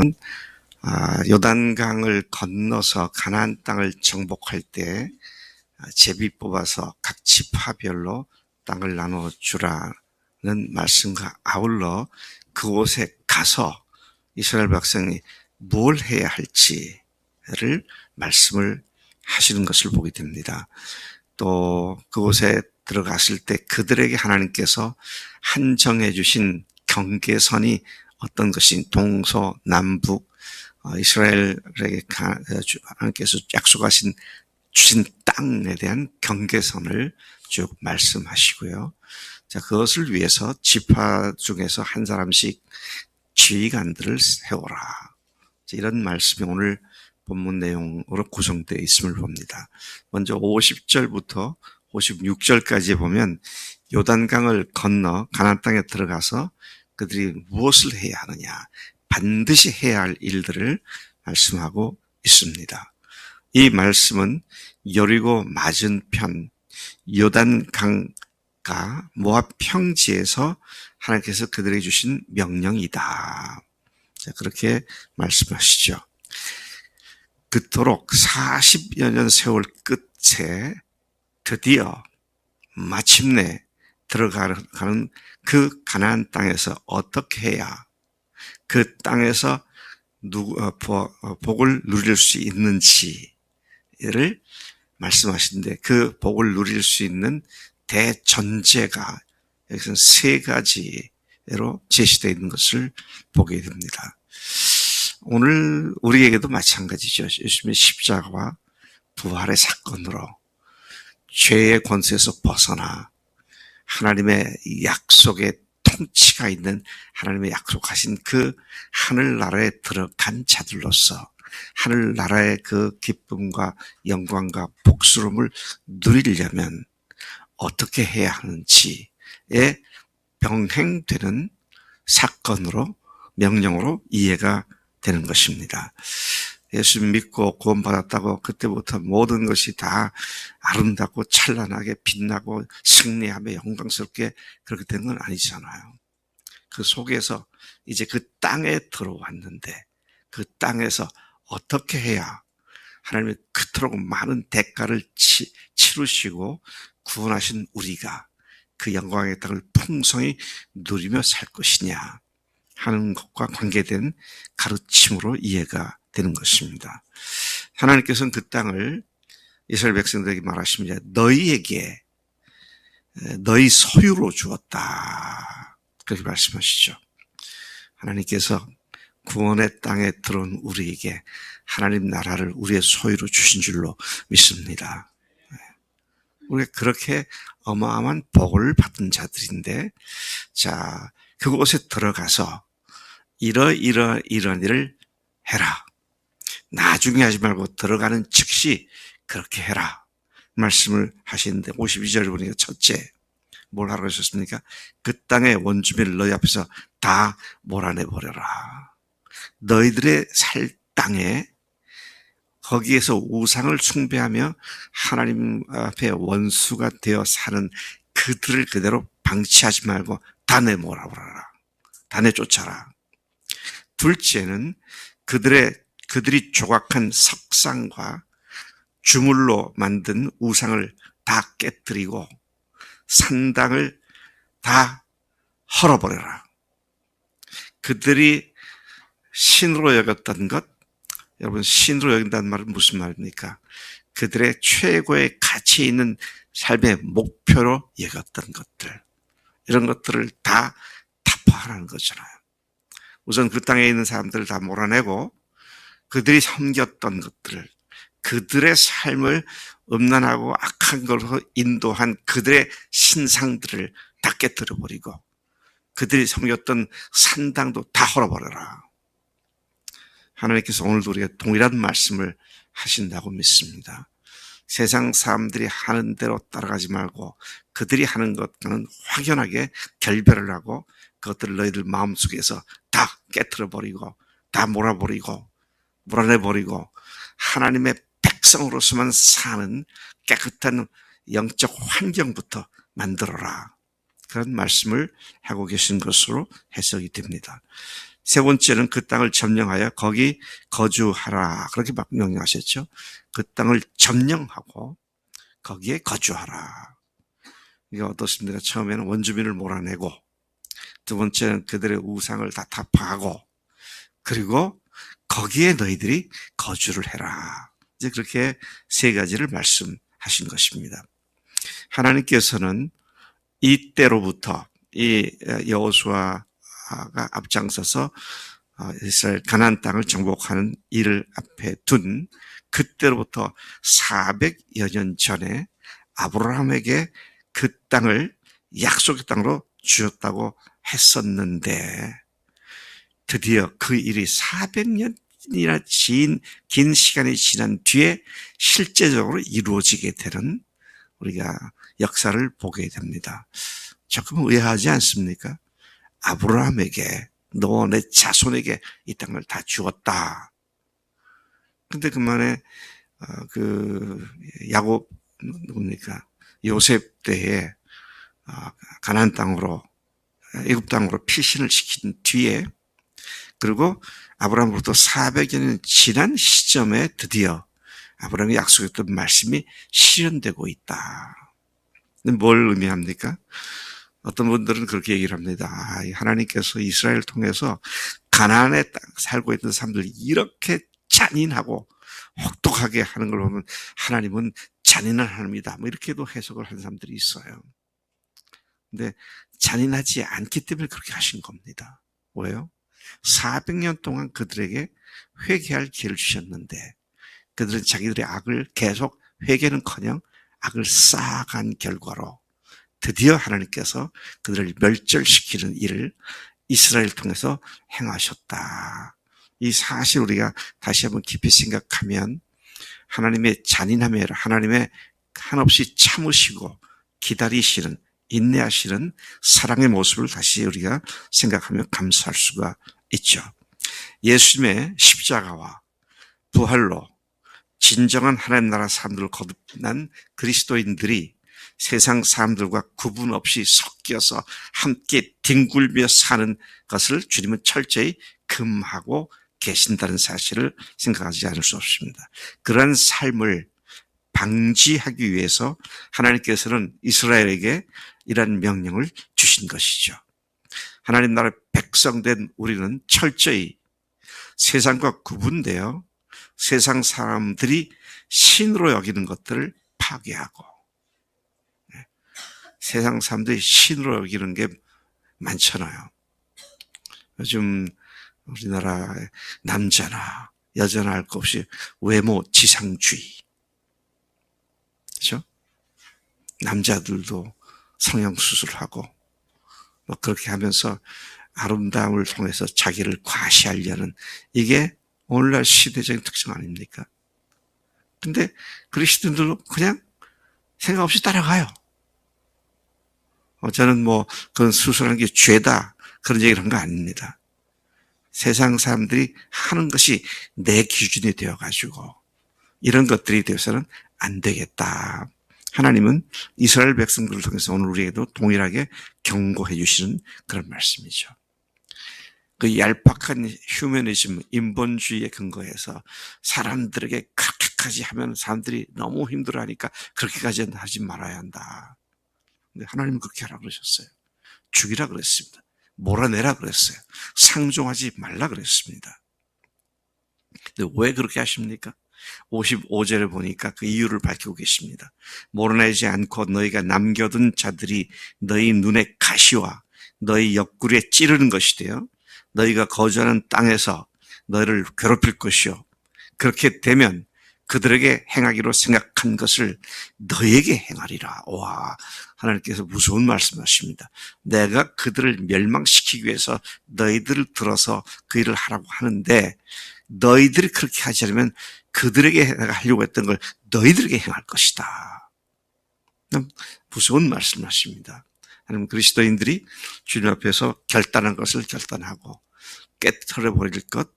말씀은 요단강을 건너서 가나안 땅을 정복할 때 제비 뽑아서 각 지파별로 땅을 나눠주라는 말씀과 아울러 그곳에 가서 이스라엘 백성이 뭘 해야 할지를 말씀을 하시는 것을 보게 됩니다. 또 그곳에 들어갔을 때 그들에게 하나님께서 한정해 주신 경계선이 어떤 것이 동서남북 이스라엘에게 하나님께서 약속하신 주신 땅에 대한 경계선을 쭉 말씀하시고요. 자, 그것을 위해서 지파 중에서 한 사람씩 지휘관들을 세워라. 이런 말씀이 오늘 본문 내용으로 구성되어 있음을 봅니다. 먼저 50절부터 56절까지 보면 요단강을 건너 가나안 땅에 들어가서 그들이 무엇을 해야 하느냐, 반드시 해야 할 일들을 말씀하고 있습니다. 이 말씀은 여리고 맞은편 요단강과 모압 평지에서 하나님께서 그들에게 주신 명령이다. 그렇게 말씀하시죠. 그토록 40여 년 세월 끝에 드디어 마침내 들어가는 그 가나안 땅에서 어떻게 해야 그 땅에서 복을 누릴 수 있는지를 말씀하시는데, 그 복을 누릴 수 있는 대전제가 여기서는 세 가지로 제시되어 있는 것을 보게 됩니다. 오늘 우리에게도 마찬가지죠. 예수님의 십자가와 부활의 사건으로 죄의 권세에서 벗어나 하나님의 약속의 통치가 있는 하나님의 약속하신 그 하늘나라에 들어간 자들로서 하늘나라의 그 기쁨과 영광과 복스러움을 누리려면 어떻게 해야 하는지에 병행되는 사건으로 명령으로 이해가 되는 것입니다. 예수 믿고 구원받았다고 그때부터 모든 것이 다 아름답고 찬란하게 빛나고 승리하며 영광스럽게 그렇게 된 건 아니잖아요. 그 속에서 이제 그 땅에 들어왔는데 그 땅에서 어떻게 해야 하나님이 그토록 많은 대가를 치르시고 구원하신 우리가 그 영광의 땅을 풍성히 누리며 살 것이냐 하는 것과 관계된 가르침으로 이해가 되는 것입니다. 하나님께서는 그 땅을 이스라엘 백성들에게 말하십니다. 너희에게 너희 소유로 주었다. 그렇게 말씀하시죠. 하나님께서 구원의 땅에 들어온 우리에게 하나님 나라를 우리의 소유로 주신 줄로 믿습니다. 우리가 그렇게 어마어마한 복을 받은 자들인데, 자, 그곳에 들어가서 이런 일을 해라. 나중에 하지 말고 들어가는 즉시 그렇게 해라. 말씀을 하시는데 52절을 보니까 첫째, 뭘 하라고 하셨습니까? 그 땅의 원주민을 너희 앞에서 다 몰아내버려라. 너희들의 살 땅에 거기에서 우상을 숭배하며 하나님 앞에 원수가 되어 사는 그들을 그대로 방치하지 말고 다 내몰아버려라. 다 내쫓아라. 둘째는 그들이 조각한 석상과 주물로 만든 우상을 다 깨뜨리고 산당을 다 헐어버려라. 그들이 신으로 여겼던 것, 여러분 신으로 여긴다는 말은 무슨 말입니까? 그들의 최고의 가치 있는 삶의 목표로 여겼던 것들, 이런 것들을 다 타파하라는 거잖아요. 우선 그 땅에 있는 사람들을 다 몰아내고 그들이 섬겼던 것들을, 그들의 삶을 음란하고 악한 걸로 인도한 그들의 신상들을 다 깨뜨려버리고 그들이 섬겼던 산당도 다 헐어버려라. 하나님께서 오늘도 우리가 동일한 말씀을 하신다고 믿습니다. 세상 사람들이 하는 대로 따라가지 말고 그들이 하는 것과는 확연하게 결별을 하고 그것들을 너희들 마음속에서 다 깨트려버리고 다 몰아내버리고 하나님의 백성으로서만 사는 깨끗한 영적 환경부터 만들어라. 그런 말씀을 하고 계신 것으로 해석이 됩니다. 세 번째는 그 땅을 점령하여 거기 거주하라. 그렇게 막 명령하셨죠. 그 땅을 점령하고 거기에 거주하라. 이게 어떻습니까? 처음에는 원주민을 몰아내고, 두 번째는 그들의 우상을 다 타파하고, 그리고 거기에 너희들이 거주를 해라. 이제 그렇게 세 가지를 말씀하신 것입니다. 하나님께서는 이때로부터 이 여호수아가 앞장서서 이스라엘 가나안 땅을 정복하는 일을 앞에 둔 그때로부터 400여 년 전에 아브라함에게 그 땅을 약속의 땅으로 주었다고 했었는데, 드디어 그 일이 400년이나 긴 시간이 지난 뒤에 실제적으로 이루어지게 되는 우리가 역사를 보게 됩니다. 조금 의아하지 않습니까? 아브라함에게, 너 내 자손에게 이 땅을 다 주었다. 근데 그만에 야곱 누굽니까? 요셉 때에 가나안 땅으로, 애굽 땅으로 피신을 시킨 뒤에, 그리고 아브라함으로부터 400여 년 지난 시점에 드디어 아브라함이 약속했던 말씀이 실현되고 있다. 뭘 의미합니까? 어떤 분들은 그렇게 얘기를 합니다. 하나님께서 이스라엘을 통해서 가나안에 살고 있는 사람들이 이렇게 잔인하고 혹독하게 하는 걸 보면 하나님은 잔인한 하나님이다. 뭐 이렇게도 해석을 하는 사람들이 있어요. 근데 잔인하지 않기 때문에 그렇게 하신 겁니다. 왜요? 400년 동안 그들에게 회개할 기회를 주셨는데, 그들은 자기들의 악을 계속 회개는커녕 악을 쌓아간 결과로 드디어 하나님께서 그들을 멸절시키는 일을 이스라엘을 통해서 행하셨다. 이 사실 우리가 다시 한번 깊이 생각하면 하나님의 잔인함이 아니라 하나님의 한없이 참으시고 기다리시는, 인내하시는 사랑의 모습을 다시 우리가 생각하며 감사할 수가 있죠. 예수님의 십자가와 부활로 진정한 하나님 나라 사람들을 거듭난 그리스도인들이 세상 사람들과 구분 없이 섞여서 함께 뒹굴며 사는 것을 주님은 철저히 금하고 계신다는 사실을 생각하지 않을 수 없습니다. 그러한 삶을 방지하기 위해서 하나님께서는 이스라엘에게 이러한 명령을 주신 것이죠. 하나님 나라의 백성된 우리는 철저히 세상과 구분되어 세상 사람들이 신으로 여기는 것들을 파괴하고, 세상 사람들이 신으로 여기는 게 많잖아요. 요즘 우리나라의 남자나 여자나 할 것 없이 외모 지상주의, 그렇죠? 남자들도 성형수술하고 뭐 그렇게 하면서 아름다움을 통해서 자기를 과시하려는, 이게 오늘날 시대적인 특성 아닙니까? 근데 그리스도인들도 그냥 생각 없이 따라가요. 저는 뭐 그런 수술하는 게 죄다 그런 얘기를 한 거 아닙니다. 세상 사람들이 하는 것이 내 기준이 되어가지고 이런 것들이 되어서는 안 되겠다. 하나님은 이스라엘 백성들을 통해서 오늘 우리에게도 동일하게 경고해 주시는 그런 말씀이죠. 그 얄팍한 휴머니즘, 인본주의에 근거해서 사람들에게 그렇게까지 하면 사람들이 너무 힘들어하니까 그렇게까지는 하지 말아야 한다. 근데 하나님은 그렇게 하라고 그러셨어요. 죽이라 그랬습니다. 몰아내라 그랬어요. 상종하지 말라 그랬습니다. 근데 왜 그렇게 하십니까? 55절을 보니까 그 이유를 밝히고 계십니다. 몰아내지 않고 너희가 남겨둔 자들이 너희 눈에 가시와 너희 옆구리에 찌르는 것이 되어 너희가 거주하는 땅에서 너희를 괴롭힐 것이요. 그렇게 되면 그들에게 행하기로 생각한 것을 너희에게 행하리라. 와, 하나님께서 무서운 말씀하십니다. 내가 그들을 멸망시키기 위해서 너희들을 들어서 그 일을 하라고 하는데, 너희들이 그렇게 하지 않으면 그들에게 내가 하려고 했던 걸 너희들에게 행할 것이다. 무서운 말씀하십니다. 하나님, 그리스도인들이 주님 앞에서 결단한 것을 결단하고 깨트려 버릴 것,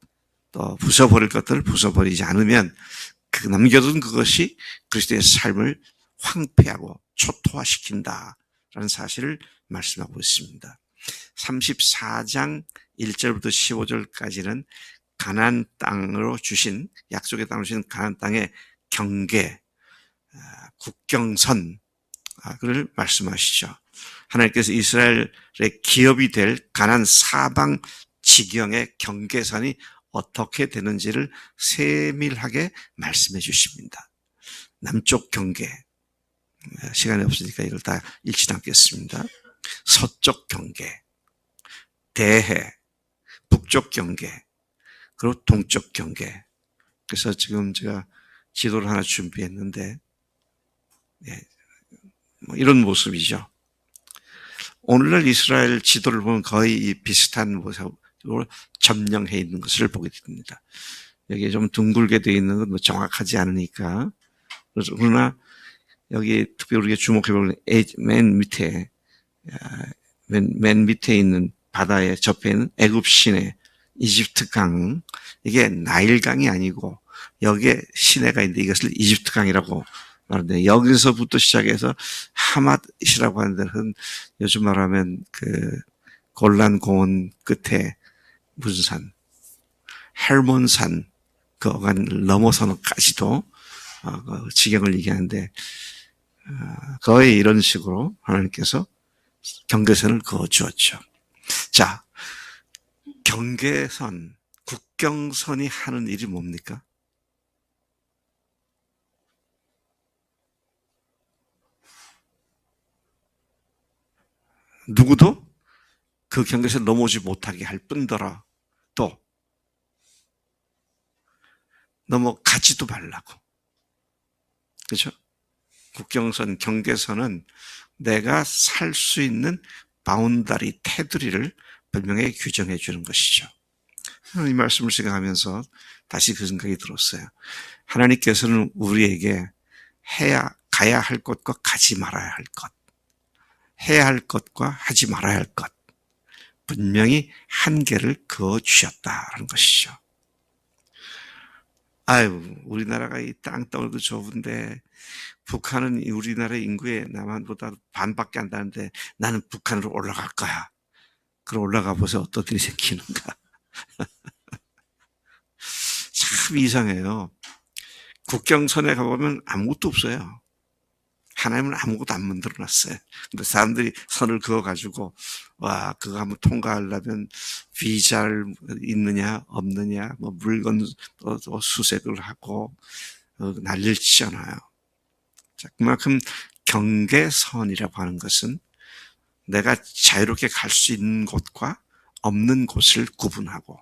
또 부숴버릴 것들을 부숴버리지 않으면 그 남겨둔 그것이 그리스도의 삶을 황폐하고 초토화시킨다라는 사실을 말씀하고 있습니다. 34장 1절부터 15절까지는 가나안 땅으로 주신, 약속의 땅으로 주신 가나안 땅의 경계, 국경선, 그를 말씀하시죠. 하나님께서 이스라엘의 기업이 될 가나안 사방 지경의 경계선이 어떻게 되는지를 세밀하게 말씀해 주십니다. 남쪽 경계, 시간이 없으니까 이걸 다 읽지 않겠습니다. 서쪽 경계, 대해, 북쪽 경계, 그리고 동쪽 경계. 그래서 지금 제가 지도를 하나 준비했는데, 뭐 이런 모습이죠. 오늘날 이스라엘 지도를 보면 거의 비슷한 모습으로 점령해 있는 것을 보게 됩니다. 여기에 좀 둥글게 되어 있는 건 뭐 정확하지 않으니까. 그러나 여기 특별히 우리가 주목해 보면 맨 밑에 있는 바다에 접해 있는 애굽 시내, 이집트 강, 이게 나일강이 아니고 여기에 시내가 있는데 이것을 이집트 강이라고 말하는데, 여기서부터 시작해서 하맛이라고 하는 데는 요즘 말하면 그 골란 공원 끝에 무슨 산, 헬몬산, 그 어간 넘어서는까지도 그 지경을 얘기하는데, 거의 이런 식으로 하나님께서 경계선을 그어주었죠. 자, 경계선, 국경선이 하는 일이 뭡니까? 누구도 그 경계선 넘어오지 못하게 할 뿐더러 또 넘어가지도 말라고. 그렇죠? 국경선, 경계선은 내가 살 수 있는 바운다리, 테두리를 분명히 규정해 주는 것이죠. 이 말씀을 생각하면서 다시 그 생각이 들었어요. 하나님께서는 우리에게 가야 할 것과 가지 말아야 할 것, 해야 할 것과 하지 말아야 할 것, 분명히 한계를 그어 주셨다는 것이죠. 아유, 우리나라가 이 땅덩어리도 좁은데 북한은 우리나라 인구의 남한보다 반밖에 안 되는데 나는 북한으로 올라갈 거야. 그럼 올라가 보세요. 어떤 일이 생기는가. 참 이상해요. 국경선에 가보면 아무것도 없어요. 하나님은 아무것도 안 만들어놨어요. 근데 사람들이 선을 그어가지고, 와, 그거 한번 통과하려면 비자를 있느냐, 없느냐, 뭐 물건 수색을 하고, 난리를 치잖아요. 자, 그만큼 경계선이라고 하는 것은 내가 자유롭게 갈 수 있는 곳과 없는 곳을 구분하고,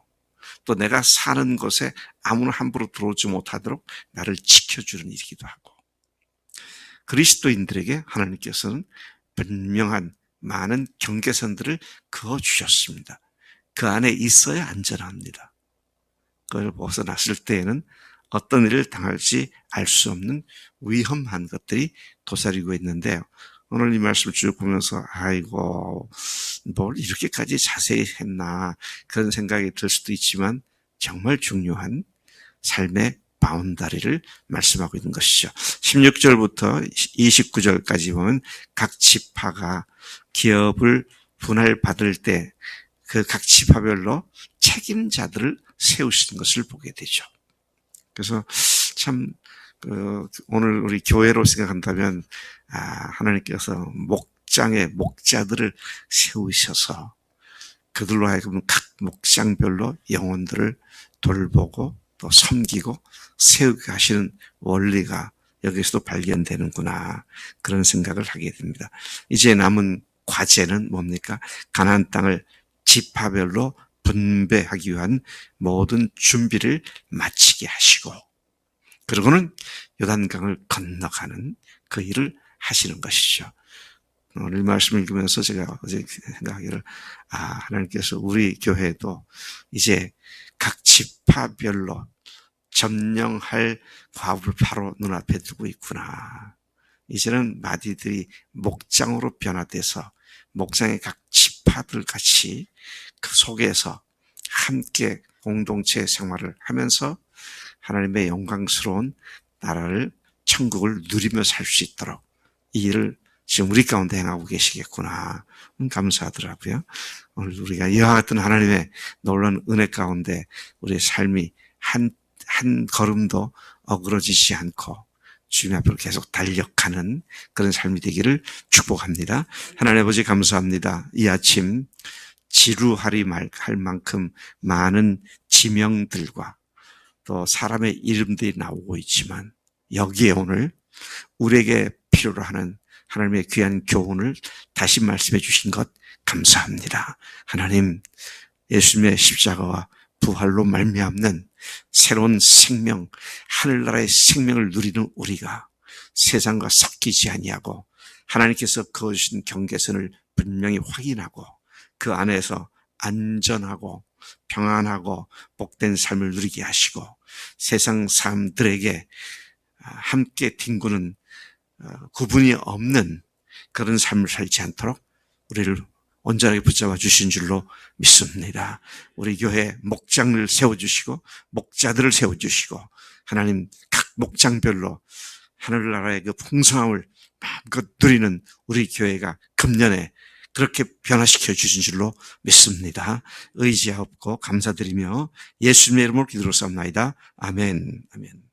또 내가 사는 곳에 아무나 함부로 들어오지 못하도록 나를 지켜주는 일이기도 하고, 그리스도인들에게 하나님께서는 분명한 많은 경계선들을 그어주셨습니다. 그 안에 있어야 안전합니다. 그걸 벗어났을 때에는 어떤 일을 당할지 알 수 없는 위험한 것들이 도사리고 있는데요. 오늘 이 말씀을 쭉 보면서 아이고 뭘 이렇게까지 자세히 했나 그런 생각이 들 수도 있지만 정말 중요한 삶의 바운다리를 말씀하고 있는 것이죠. 16절부터 29절까지 보면 각 지파가 기업을 분할받을 때 그 각 지파별로 책임자들을 세우시는 것을 보게 되죠. 그래서 참 오늘 우리 교회로 생각한다면 하나님께서 목장의 목자들을 세우셔서 그들로 하여금 각 목장별로 영혼들을 돌보고 또 섬기고 세우게 하시는 원리가 여기서도 발견되는구나 그런 생각을 하게 됩니다. 이제 남은 과제는 뭡니까? 가나안 땅을 지파별로 분배하기 위한 모든 준비를 마치게 하시고 그리고는 요단강을 건너가는 그 일을 하시는 것이죠. 오늘 말씀을 읽으면서 제가 어제 생각하기를 하나님께서 우리 교회도 이제 각 지파별로 점령할 과업을 바로 눈앞에 두고 있구나. 이제는 마디들이 목장으로 변화돼서 목장의 각 지파들 같이 그 속에서 함께 공동체 생활을 하면서 하나님의 영광스러운 나라를 천국을 누리며 살 수 있도록 이 일을 지금 우리 가운데 행하고 계시겠구나. 감사하더라고요. 오늘 우리가 이와 같은 하나님의 놀라운 은혜 가운데 우리의 삶이 한 걸음도 어그러지지 않고 주님 앞으로 계속 달려가는 그런 삶이 되기를 축복합니다. 하나님 아버지 감사합니다. 이 아침 지루할 만큼 많은 지명들과 또 사람의 이름들이 나오고 있지만 여기에 오늘 우리에게 필요로 하는 하나님의 귀한 교훈을 다시 말씀해 주신 것 감사합니다. 하나님, 예수님의 십자가와 부활로 말미암는 새로운 생명, 하늘나라의 생명을 누리는 우리가 세상과 섞이지 아니하고 하나님께서 그으신 경계선을 분명히 확인하고 그 안에서 안전하고 평안하고 복된 삶을 누리게 하시고 세상 사람들에게 함께 뒹구는 구분이 없는 그런 삶을 살지 않도록 우리를 온전하게 붙잡아 주신 줄로 믿습니다. 우리 교회 목장을 세워주시고 목자들을 세워주시고 하나님 각 목장별로 하늘나라의 그 풍성함을 마음껏 누리는 우리 교회가 금년에 그렇게 변화시켜 주신 줄로 믿습니다. 의지하옵고 감사드리며 예수님의 이름으로 기도로 쌉나이다. 아멘. 아멘.